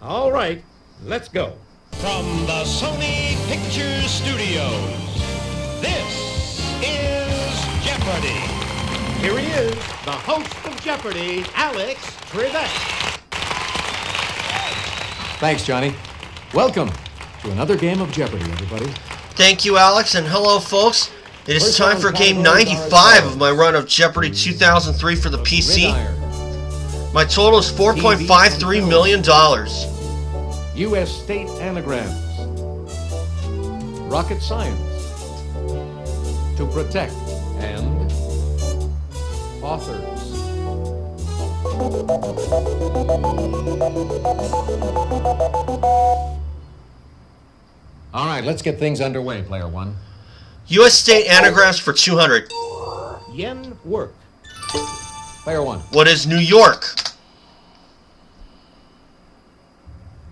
All right, let's go. From the Sony Pictures Studios, this is Jeopardy! Here he is, the host of Jeopardy, Alex Trebek. Thanks, Johnny. Welcome to another game of Jeopardy, everybody. Thank you, Alex, and hello, folks. It is time for game 95 of my run of Jeopardy 2003 for the PC. My total is $4.53 million. U.S. state anagrams. Rocket science. To protect. And authors. All right, let's get things underway, player one. U.S. state anagrams for 200. Yen work. Player one. What is New York?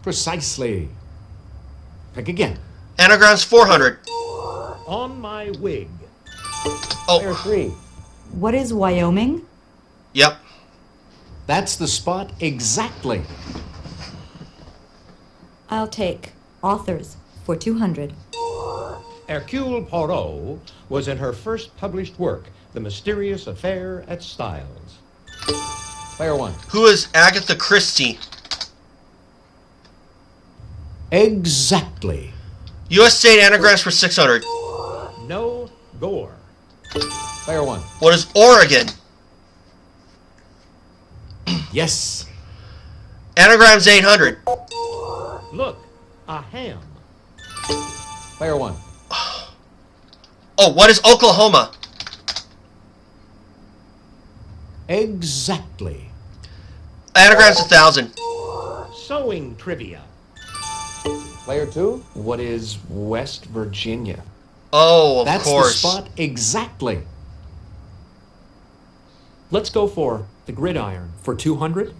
Precisely. Pick again. Anagrams 400. On my wig. Player Oh, three. What is Wyoming? yep. That's the spot exactly. I'll take authors for 200. Hercule Poirot was in her first published work, The Mysterious Affair at Styles. Player one. Who is Agatha Christie? Exactly. U.S. state anagrams for 600. No gore. Player one. What is Oregon? Yes. Anagrams 800. Look, a ham. Player one. Oh, what is Oklahoma? Exactly. Anagrams 1,000. Sewing trivia. Player two. What is West Virginia? Oh, of That's course. the spot exactly. Let's go for the gridiron for 200.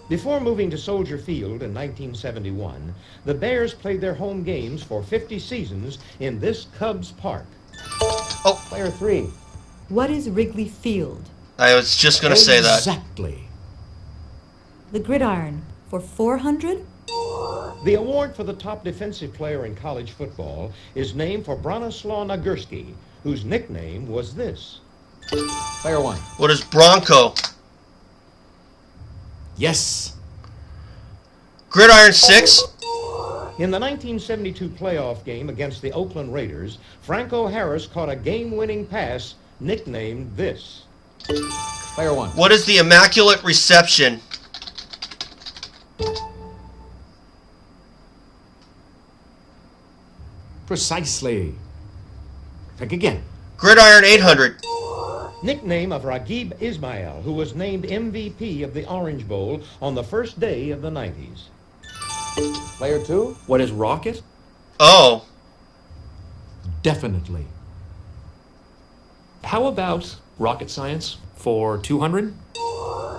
Before moving to Soldier Field in 1971, the Bears played their home games for 50 seasons in this Cubs park. Player three. What is Wrigley Field? I was just going to say that. Exactly. The gridiron for 400. The award for the top defensive player in college football is named for Bronislaw Nagurski, whose nickname was this. Player one. What is Bronco? Yes. Gridiron 6. In the 1972 playoff game against the Oakland Raiders, Franco Harris caught a game-winning pass nicknamed this. Player one. What is the Immaculate Reception? Precisely. Pick again. Gridiron 800. Nickname of Raghib Ismail, who was named MVP of the Orange Bowl on the first day of the 90s. Player two. What is rocket? Oh, Definitely. How about rocket science for 200?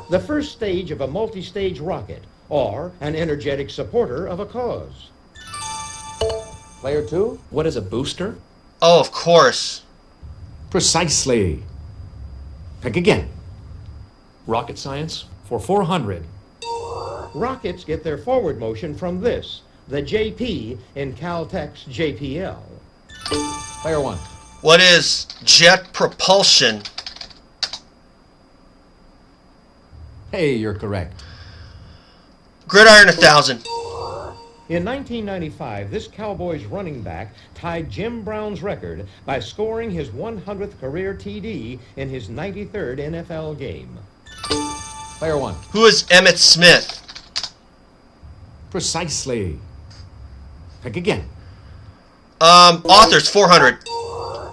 The first stage of a multi-stage rocket, or an energetic supporter of a cause. Player two. What is a booster? oh, of course. Precisely. Pick again. Rocket science for 400. Rockets get their forward motion from this, the JP in Caltech's JPL. Player one. What is jet propulsion? Hey, you're correct. Gridiron 1,000. In 1995, this Cowboys running back tied Jim Brown's record by scoring his 100th career TD in his 93rd NFL game. Player one. Who is Emmitt Smith? Precisely. Pick again. Authors 400.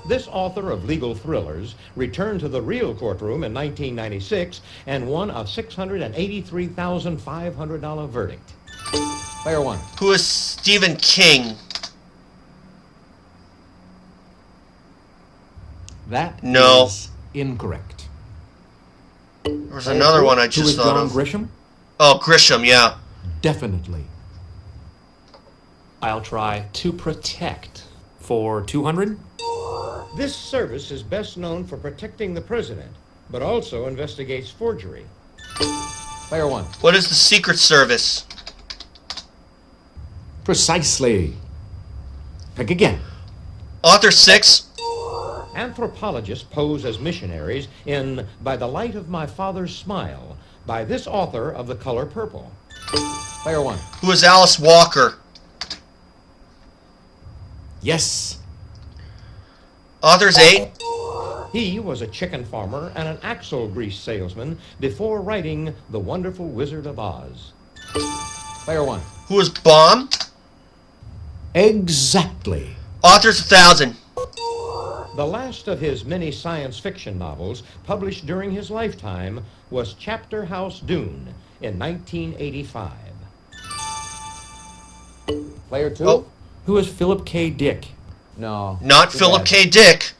This author of legal thrillers returned to the real courtroom in 1996 and won a $683,500 verdict. Player one. Who is Stephen King? That No. is incorrect. There's another one I Who just is thought John of. Grisham? Oh, Grisham, yeah. Definitely. I'll try to protect for 200. This service is best known for protecting the president, but also investigates forgery. Player one. What is the Secret Service? Precisely. Pick again. Author 6. Anthropologists pose as missionaries in By the Light of My Father's Smile by this author of The Color Purple. Player 1. Who is Alice Walker? Yes. Author's 8. He was a chicken farmer and an axle grease salesman before writing The Wonderful Wizard of Oz. Player 1. Who is Bomb? Exactly. Author's 1,000. The last of his many science fiction novels published during his lifetime was Chapter House Dune in 1985. Player 2. Oh. Who is Philip K. Dick? No. Not Too Philip bad. K. Dick.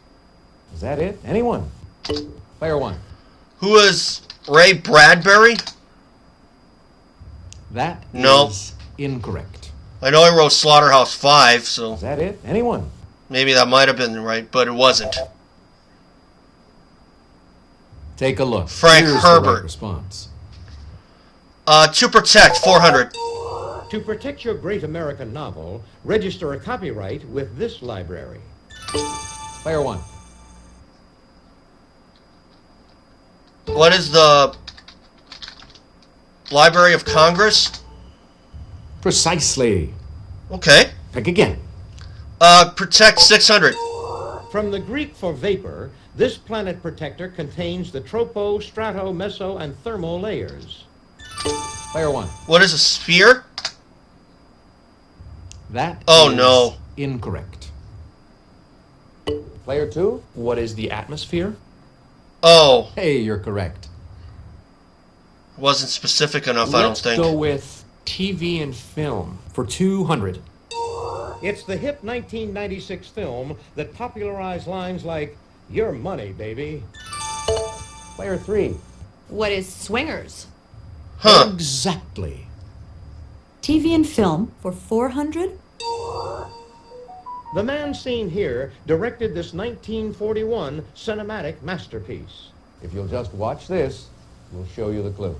Is that it? Anyone? Player 1. Who is Ray Bradbury? That No. is incorrect. I know he wrote Slaughterhouse 5, so Is that it? Anyone? maybe that might have been right, but it wasn't. Take a look. Frank Here's the Herbert. right response. To Protect, 400. To protect your great American novel, register a copyright with this library. Player 1. What is the Library of Congress? Precisely. Okay. Pick again. Protect, 600. From the Greek for vapor, this planet protector contains the tropo, strato, meso, and thermo layers. Player 1. What is a sphere? That Oh, is no. incorrect. Player 2. What is the atmosphere? Oh, Hey, you're correct. wasn't specific enough, I don't Let's think. go with TV and film for 200. It's the hit 1996 film that popularized lines like, "Your money, baby." Player 3. What is swingers? Huh. Exactly. TV and film for 400? The man seen here directed this 1941 cinematic masterpiece. If you'll just watch this, we'll show you the clue.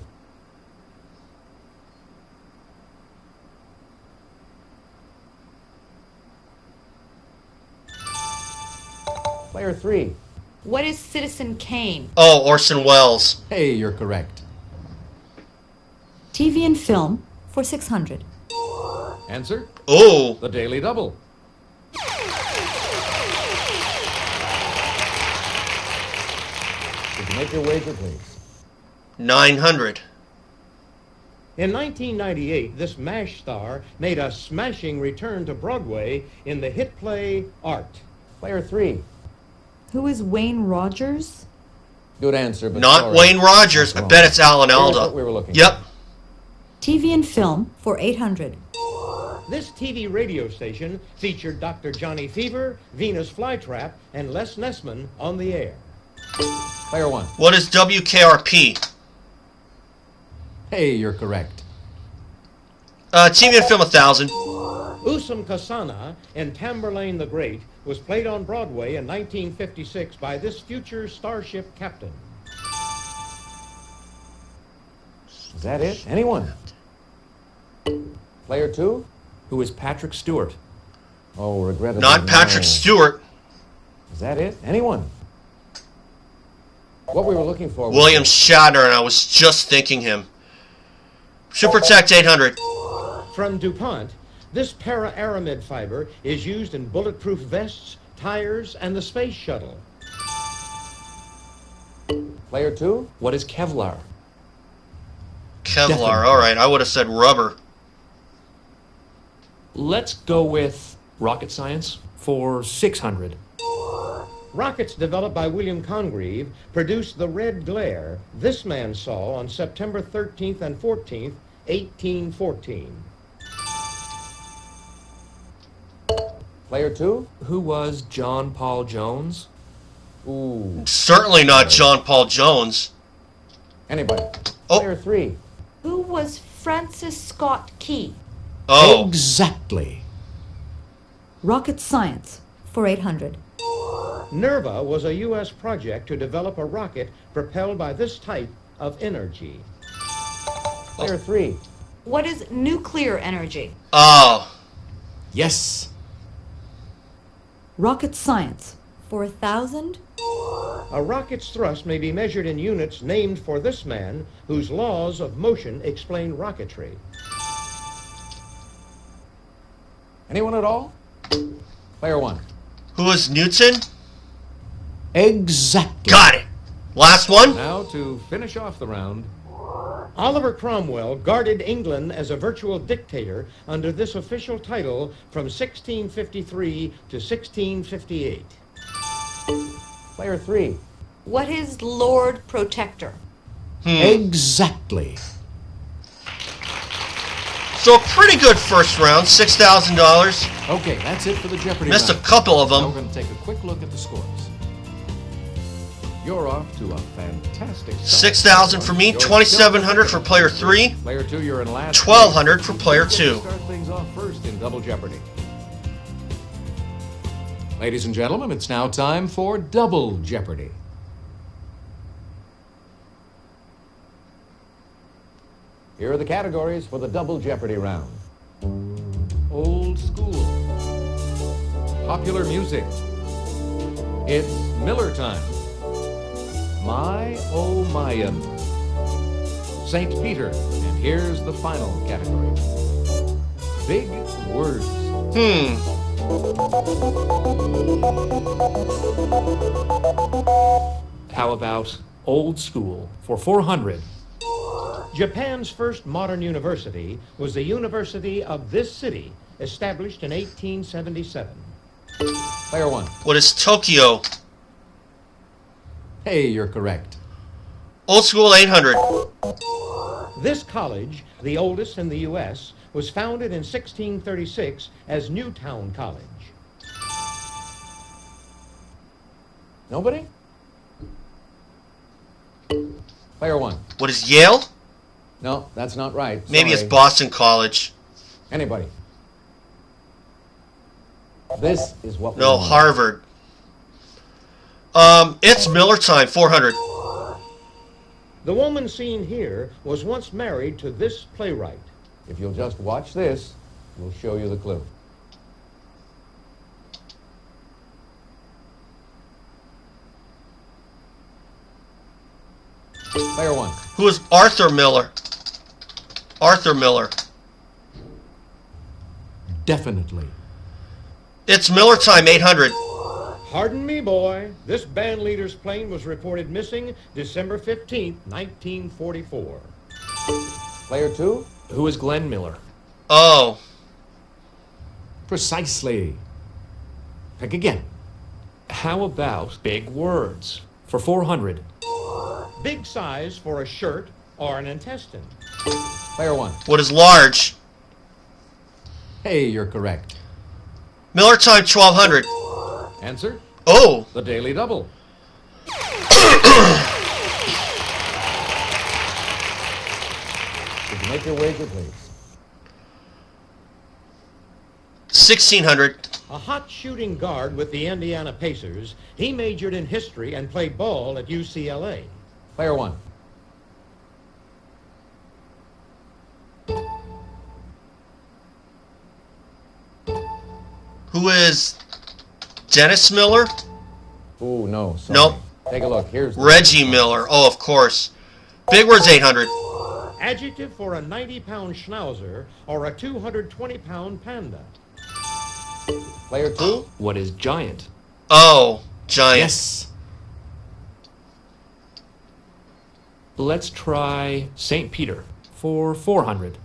Player 3. What is Citizen Kane? Oh, Orson Welles. Hey, you're correct. TV and film for 600. Answer? Oh, The Daily Double. Did you make your wager, please? 900. In 1998, this MASH star made a smashing return to Broadway in the hit play Art. Player 3. Who is Wayne Rogers? Good answer, but Not sorry. Wayne Rogers. I Wrong. bet it's Alan Here's Alda. what we were looking Yep. TV and film for 800. This TV radio station featured Dr. Johnny Fever, Venus Flytrap, and Les Nessman on the air. Player 1. What is WKRP? Hey, you're correct. TV and film, 1,000. Usam Kasana in Tamburlaine the Great was played on Broadway in 1956 by this future starship captain. Is that it? Anyone? Player 2? Who is Patrick Stewart? Oh, regrettably. Not Patrick no. Stewart. Is that it? Anyone? What we were looking for was... William Shatner, and I was just thinking him. Should Protect, 800. From DuPont, this para-aramid fiber is used in bulletproof vests, tires, and the space shuttle. Player 2? What is Kevlar? Kevlar, Definitely. alright. I would have said rubber. Let's go with rocket science for 600. Rockets developed by William Congreve produced the red glare this man saw on September 13th and 14th, 1814. Player 2? Who was John Paul Jones? Ooh. Certainly not John Paul Jones. Anybody? Oh. Player 3? Who was Francis Scott Key? Oh, Exactly. Rocket science for 800. NERVA was a U.S. project to develop a rocket propelled by this type of energy. Player 3? What is nuclear energy? oh. Yes. Rocket science for 1,000. A rocket's thrust may be measured in units named for this man whose laws of motion explain rocketry. Anyone at all? Player 1. Who is Newton? Exactly. Got it. Last one. Now, to finish off the round, Oliver Cromwell guarded England as a virtual dictator under this official title from 1653 to 1658. Player 3. What is Lord Protector? Exactly. So a pretty good first round, $6,000. Okay, that's it for the Jeopardy Missed a round. couple of Now we're them. going to take a quick look at the scores. You're off to a fantastic start. 6,000 for me, 2,700 for player 3, Player 2, you're in last. 1,200 for player Let's 2. Start things off first in Double Jeopardy. Ladies and gentlemen, it's now time for Double Jeopardy. Here are the categories for the Double Jeopardy round. Old school. Popular music. It's Miller time. My oh Mayan. St. Peter. And here's the final category. Big words. How about old school for 400? Japan's first modern university was the University of this city, established in 1877. Player 1. What is Tokyo? Hey, you're correct. Old school 800. This college, the oldest in the U.S., was founded in 1636 as Newtown College. Nobody? Player 1. What is Yale? No, that's not right. Maybe it's Sorry. Boston College. Anybody? This is what we No, want. Harvard. It's Miller time, 400. The woman seen here was once married to this playwright. If you'll just watch this, we'll show you the clue. Player 1. Who is Arthur Miller? Arthur Miller. Definitely. It's Miller time, 800. Pardon me, boy. This band leader's plane was reported missing December 15th, 1944. Player 2. Who is Glenn Miller? Oh, Precisely. Pick again. How about big words for 400? Big size for a shirt or an intestine. Player 1. what is large? Hey, you're correct. Miller time, 1200. Answer? Oh, The Daily Double. Did you make your wager, please? 1600. A hot shooting guard with the Indiana Pacers, he majored in history and played ball at UCLA. Player 1. Who is Dennis Miller? Ooh, no. Sorry. Nope. Take a look. Here's the Reggie Miller. Oh, of course. Big words, 800. Adjective for a 90-pound schnauzer or a 220-pound panda. Player 2. What is giant? Oh, giant. Yes. Let's try St. Peter for 400.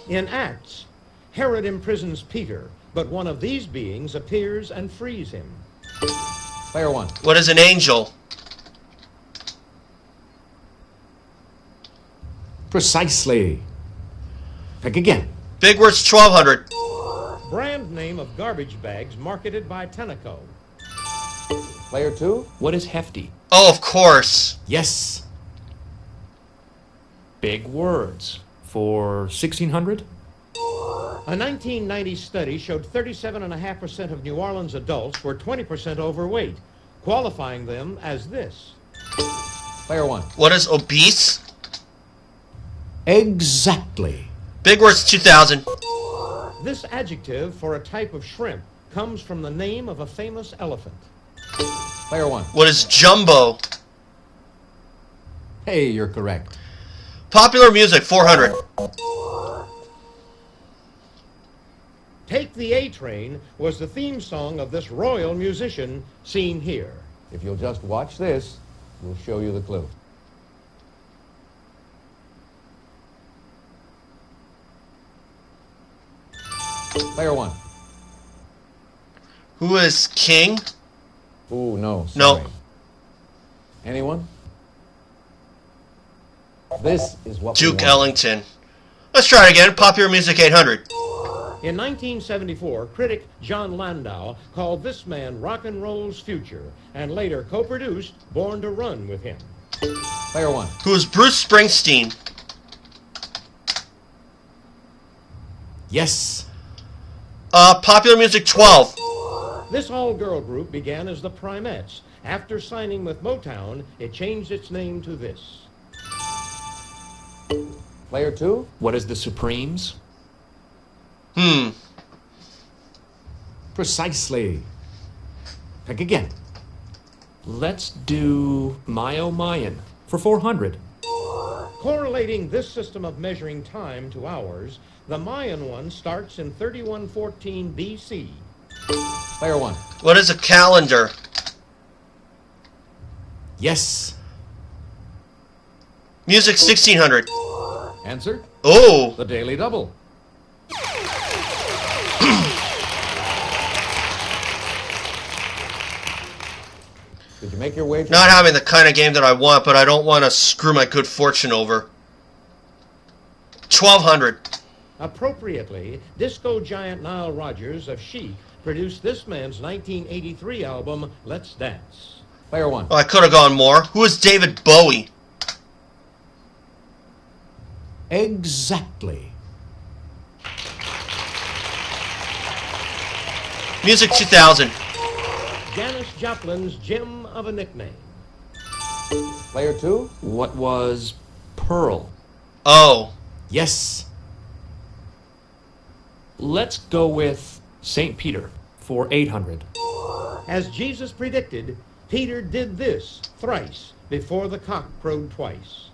In Acts, Herod imprisons Peter, but one of these beings appears and frees him. Player 1. What is an angel? Precisely. Pick again. Big words, 1200. Brand name of garbage bags marketed by Tenneco. Player 2. What is hefty? Oh, of course. Yes. Big words for 1600? A 1990 study showed 37.5% of New Orleans adults were 20% overweight, qualifying them as this. Player 1. What is obese? Exactly. Big words, 2000. This adjective for a type of shrimp comes from the name of a famous elephant. Player 1. What is jumbo? Hey, you're correct. Popular music, 400. Take the A Train was the theme song of this royal musician seen here. If you'll just watch this, we'll show you the clue. Player 1. Who is king? Ooh, no. No. Sorry. Anyone? This is what we Duke want. Ellington. Let's try it again. Popular music, 800. In 1974, critic John Landau called this man rock and roll's future and later co-produced Born to Run with him. Player 1. Who is Bruce Springsteen? Yes. Popular music, 12. This all-girl group began as the Primettes. After signing with Motown, it changed its name to this. Player 2. What is the Supremes? Precisely. Pick again. Let's do Mayan for 400. Correlating this system of measuring time to hours, the Mayan one starts in 3114 BC. Player 1. What is a calendar? Yes. Music, 1600. Answer? Oh, The Daily Double. Did you make your wager? not having the kind of game that I want, but I don't want to screw my good fortune over. 1200. Appropriately, disco giant Nile Rodgers of Chic produced this man's 1983 album, Let's Dance. Player 1. Oh, I could have gone more. Who is David Bowie? Exactly. Music, 2000. Janis Joplin's gem of a nickname. Player 2. What was Pearl? Oh, Yes. Let's go with St. Peter for 800. As Jesus predicted, Peter did this thrice before the cock crowed twice.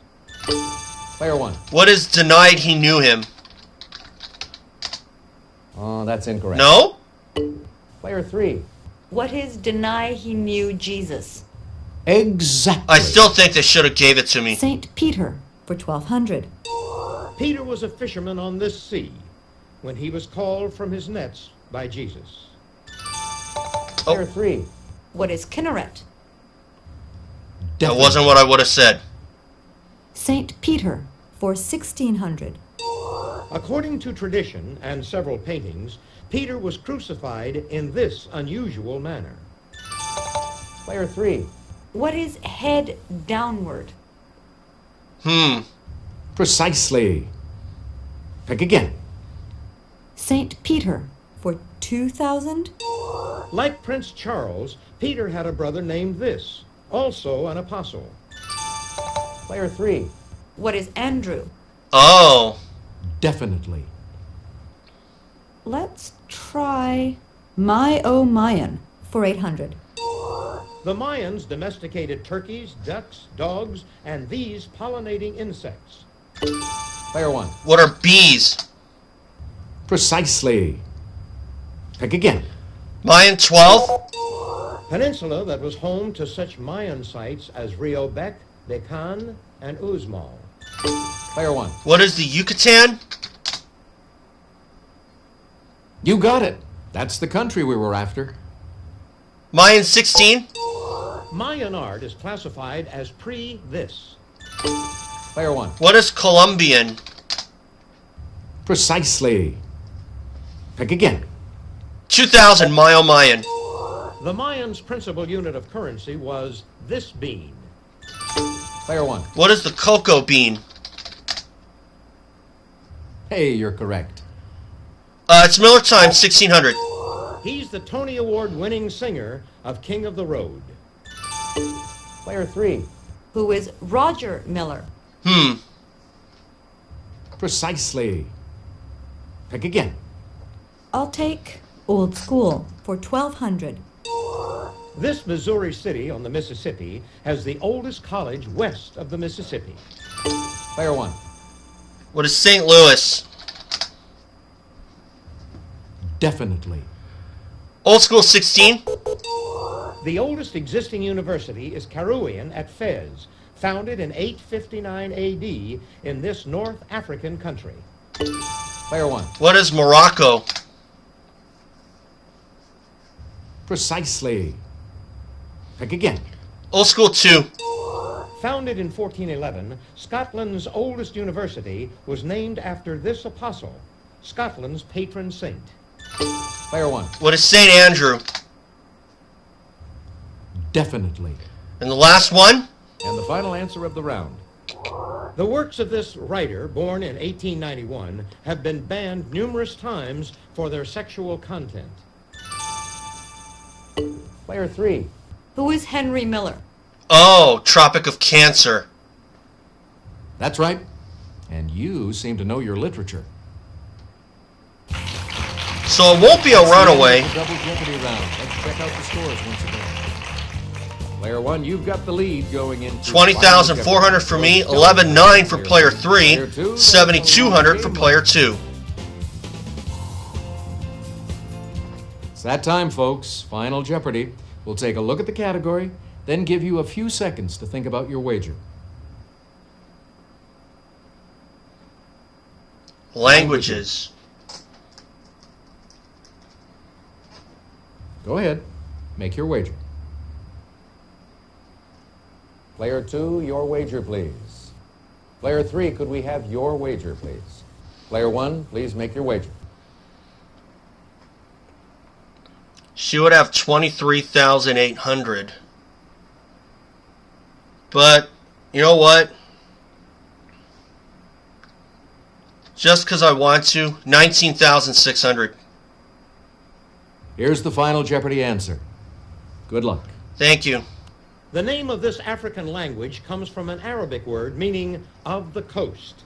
Player 1. what is denied he knew him? Oh, that's incorrect. No? Player 3. What is deny he knew Jesus? Exactly. I still think they should have gave it to me. St. Peter for 1200. Peter was a fisherman on this sea when he was called from his nets by Jesus. Player 3. What is Kinneret? That wasn't what I would have said. St. Peter for 1600. According to tradition and several paintings, Peter was crucified in this unusual manner. Player 3. What is head downward? Precisely. Pick again. St. Peter for 2000. Like Prince Charles, Peter had a brother named this, also an apostle. Player 3. What is Andrew? Oh, Definitely. Let's try Mayan for 800. The Mayans domesticated turkeys, ducks, dogs, and these pollinating insects. Player 1. what are bees? Precisely. Pick again. Mayan, 12. Peninsula that was home to such Mayan sites as Rio Bec, Becan, and Uxmal. Player 1. What is the Yucatan? You got it. That's the country we were after. Mayan, 16. Mayan art is classified as pre-this. Player 1. What is Colombian? Precisely. Pick again. 2000. Mayan. The Mayans' principal unit of currency was this bean. Player 1. What is the cocoa bean? Hey, you're correct. It's Miller time, 1600. He's the Tony Award-winning singer of King of the Road. Player 3. Who is Roger Miller? Precisely. Pick again. I'll take Old School for 1200. This Missouri city on the Mississippi has the oldest college west of the Mississippi. Player 1. What is St. Louis? Definitely. Old School 16? The oldest existing university is Carouan at Fez, founded in 859 AD in this North African country. Player 1. What is Morocco? Precisely. Pick again. Old School 2. Founded in 1411, Scotland's oldest university was named after this apostle, Scotland's patron saint. Player 1. What is St. Andrew? Definitely. And the last one? And the final answer of the round. The works of this writer, born in 1891, have been banned numerous times for their sexual content. Player 3. Who is Henry Miller? Oh, Tropic of Cancer. That's right. And you seem to know your literature. So it won't be a runaway. The double Jeopardy round. Let's check out the scores once again. Player 1, you've got the lead going into 20,400 for me, 11,900 for player 3, 7,200 for player 2. It's that time, folks. Final Jeopardy. We'll take a look at the category, then give you a few seconds to think about your wager. Languages. Go ahead. Make your wager. Player 2, your wager, please. Player 3, could we have your wager, please? Player 1, please make your wager. She would have 23,800. But, you know what? Just because I want to, 19,600. Here's the final Jeopardy answer. Good luck. Thank you. The name of this African language comes from an Arabic word meaning of the coast.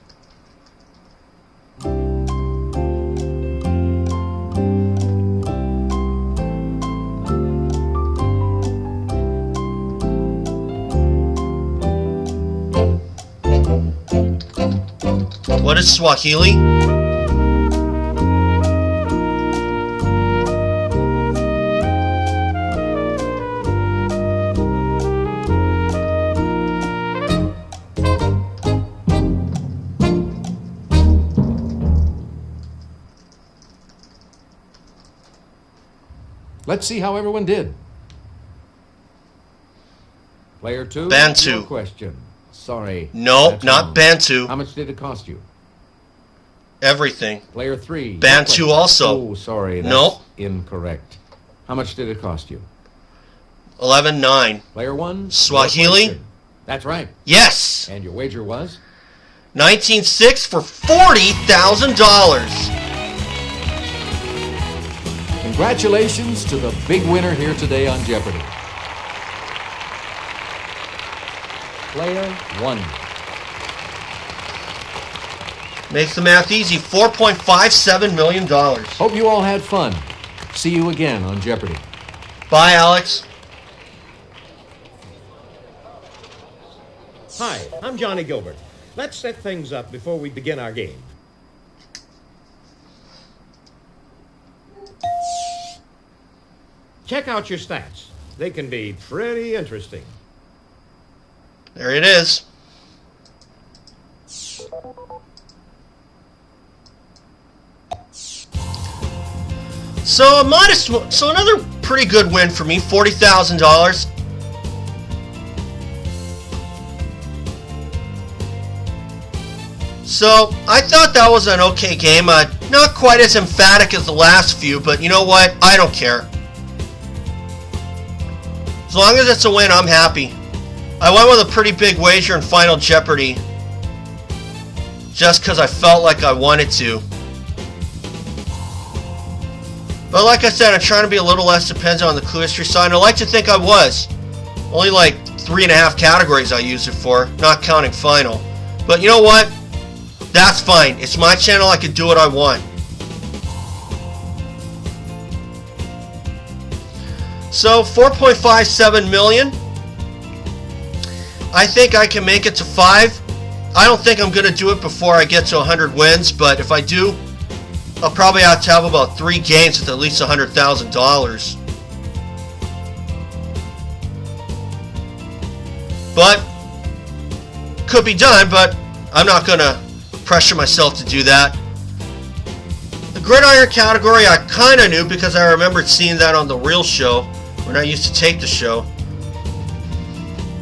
What is Swahili? Let's see how everyone did. Player 2, Bantu. your question. Sorry. No, that's not wrong. Bantu. How much did it cost you? Everything. Player 3. your Bantu question. also. Oh, sorry. That's No. incorrect. How much did it cost you? 11,900. Player 1. your Swahili? question. That's right. Yes. And your wager was? 19,600 for $40,000. Congratulations to the big winner here today on Jeopardy. Player 1. Makes the math easy. $4.57 million. Hope you all had fun. See you again on Jeopardy. Bye, Alex. Hi, I'm Johnny Gilbert. Let's set things up before we begin our game. Check out your stats. They can be pretty interesting. There it is. So another pretty good win for me, $40,000. So I thought that was an okay game. Not quite as emphatic as the last few, but you know what? I don't care. As long as it's a win, I'm happy. I went with a pretty big wager in Final Jeopardy just because I felt like I wanted to. But like I said, I'm trying to be a little less dependent on the clue history side, and I like to think I was. Only like 3.5 categories I used it for, not counting Final. But you know what? That's fine. It's my channel. I can do what I want. So 4.57 million. I think I can make it to 5. I don't think I'm going to do it before I get to 100 wins, but if I do, I'll probably have to have about 3 games with at least $100,000. But could be done, but I'm not going to pressure myself to do that. The gridiron category I kind of knew because I remembered seeing that on the real show when I used to take the show.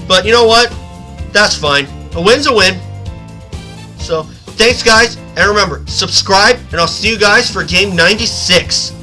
But you know what? That's fine. A win's a win. So, thanks guys, and remember, subscribe, and I'll see you guys for game 96.